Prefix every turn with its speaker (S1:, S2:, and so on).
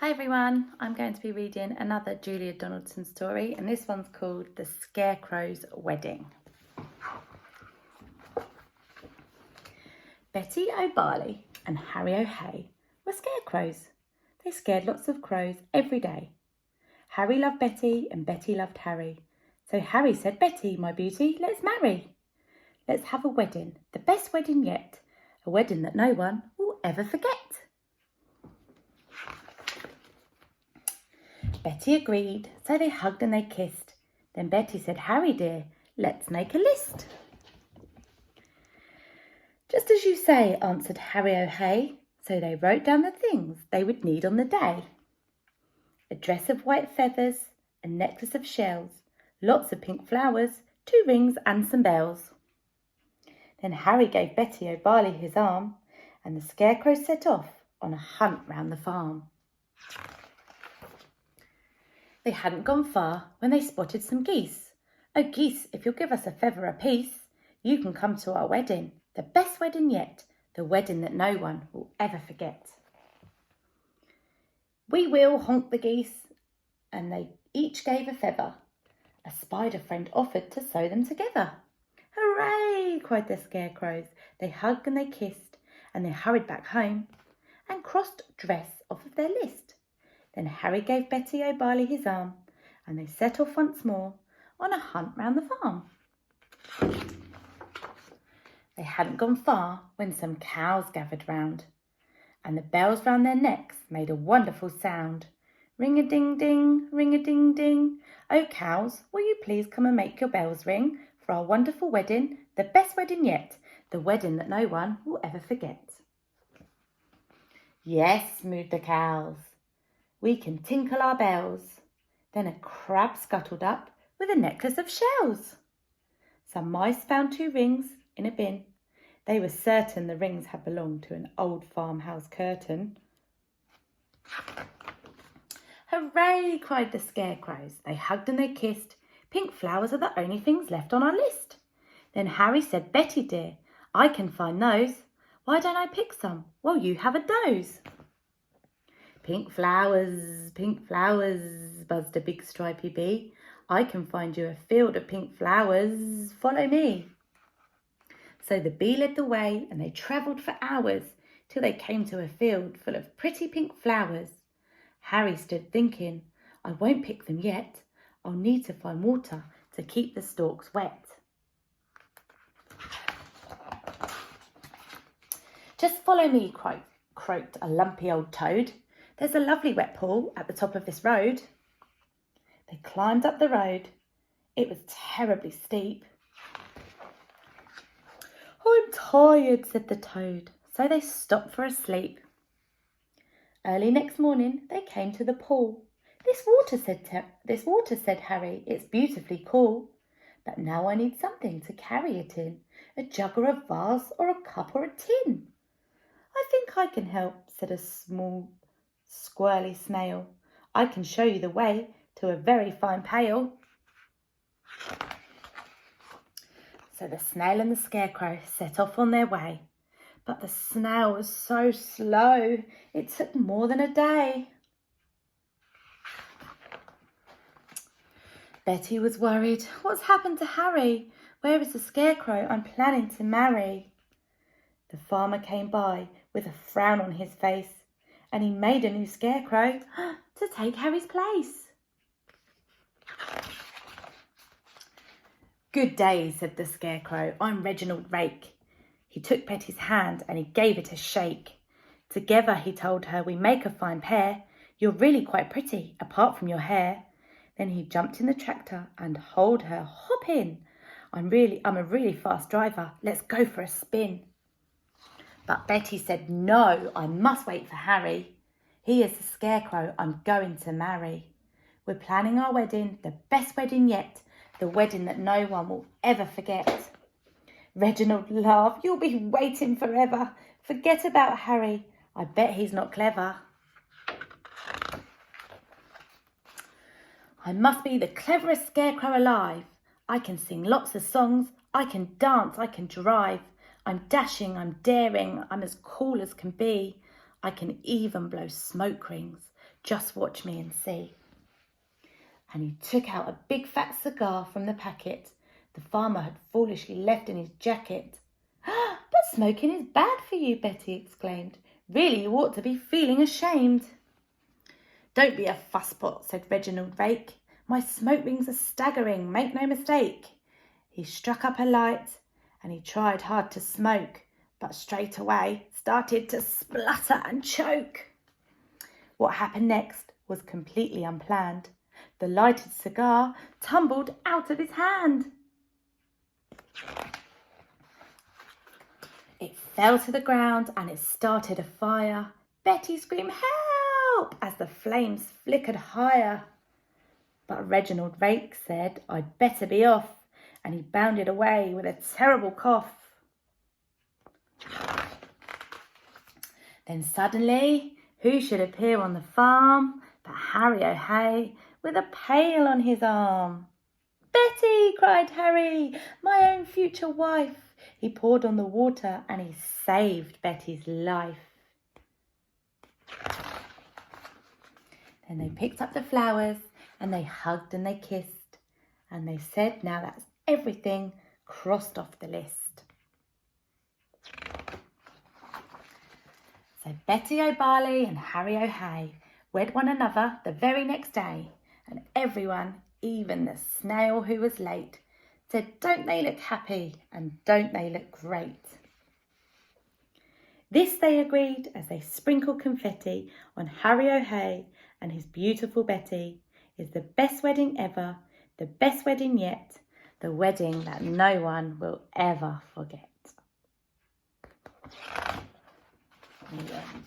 S1: Hi everyone, I'm going to be reading another Julia Donaldson story, and this one's called The Scarecrows' Wedding. Betty O'Barley and Harry O'Hay were scarecrows. They scared lots of crows every day. Harry loved Betty and Betty loved Harry. So Harry said, "Betty, my beauty, let's marry. Let's have a wedding, the best wedding yet, a wedding that no one will ever forget." Betty agreed, so they hugged and they kissed. Then Betty said, "Harry dear, let's make a list." "Just as you say," answered Harry O'Hay. So they wrote down the things they would need on the day. A dress of white feathers, a necklace of shells, lots of pink flowers, 2 rings and some bells. Then Harry gave Betty O'Barley his arm, and the scarecrows set off on a hunt round the farm. They hadn't gone far when they spotted some geese. "Oh, geese, if you'll give us a feather apiece, you can come to our wedding, the best wedding yet, the wedding that no one will ever forget." "We will," honked the geese, and they each gave a feather. A spider friend offered to sew them together. "Hooray!" cried the scarecrows. They hugged and they kissed, and they hurried back home and crossed dress off of their list. Then Harry gave Betty O'Barley his arm, and they set off once more on a hunt round the farm. They hadn't gone far when some cows gathered round, and the bells round their necks made a wonderful sound. Ring-a-ding-ding, ring-a-ding-ding. "Oh, cows, will you please come and make your bells ring for our wonderful wedding, the best wedding yet, the wedding that no one will ever forget?" "Yes," moved the cows. "We can tinkle our bells." Then a crab scuttled up with a necklace of shells. Some mice found 2 rings in a bin. They were certain the rings had belonged to an old farmhouse curtain. "Hooray!" cried the scarecrows. They hugged and they kissed. "Pink flowers are the only things left on our list." Then Harry said, "Betty dear, I can find those. Why don't I pick some while you have a doze?" Pink flowers," buzzed a big stripy bee. "I can find you a field of pink flowers. Follow me." So the bee led the way, and they travelled for hours till they came to a field full of pretty pink flowers. Harry stood thinking, "I won't pick them yet. I'll need to find water to keep the stalks wet." "Just follow me," croaked a lumpy old toad. "There's a lovely wet pool at the top of this road." They climbed up the road. It was terribly steep. "I'm tired," said the toad, so they stopped for a sleep. Early next morning they came to the pool. This water," said Harry, "it's beautifully cool. But now I need something to carry it in, a jug or a vase or a cup or a tin." "I think I can help," said a small squirrely snail. "I can show you the way to a very fine pail." So the snail and the scarecrow set off on their way. But the snail was so slow, it took more than a day. Betty was worried. "What's happened to Harry? Where is the scarecrow I'm planning to marry?" The farmer came by with a frown on his face, and he made a new scarecrow to take Harry's place. "Good day," said the scarecrow. "I'm Reginald Rake." He took Betty's hand and he gave it a shake. "Together," he told her, "we make a fine pair. You're really quite pretty, apart from your hair." Then he jumped in the tractor and hauled her. "Hop in. I'm a really fast driver. Let's go for a spin." But Betty said, "No, I must wait for Harry. He is the scarecrow I'm going to marry. We're planning our wedding, the best wedding yet, the wedding that no one will ever forget." Reginald laughed. "You'll be waiting forever. Forget about Harry. I bet he's not clever." "I must be the cleverest scarecrow alive. I can sing lots of songs. I can dance. I can drive. I'm dashing. I'm daring. I'm as cool as can be. I can even blow smoke rings Just watch me and see." And he took out a big fat cigar from the packet the farmer had foolishly left in his jacket. "But smoking is bad for you," Betty exclaimed. "Really, you ought to be feeling ashamed." "Don't be a fusspot," said Reginald Rake. "My smoke rings are staggering, make no mistake." He struck up a light and he tried hard to smoke, but straight away started to splutter and choke. What happened next was completely unplanned. The lighted cigar tumbled out of his hand. It fell to the ground and it started a fire. Betty screamed, "Help!" as the flames flickered higher. But Reginald Rake said, "I'd better be off," and he bounded away with a terrible cough. Then suddenly, who should appear on the farm but Harry O'Hay with a pail on his arm. "Betty!" cried Harry, "my own future wife." He poured on the water and he saved Betty's life. Then they picked up the flowers and they hugged and they kissed, and they said, "Now that's everything crossed off the list." So Betty O'Barley and Harry O'Hay wed one another the very next day, and everyone, even the snail who was late, said, "Don't they look happy and don't they look great?" This they agreed as they sprinkled confetti on Harry O'Hay and his beautiful Betty. Is the best wedding ever, the best wedding yet, the wedding that no one will ever forget. The end.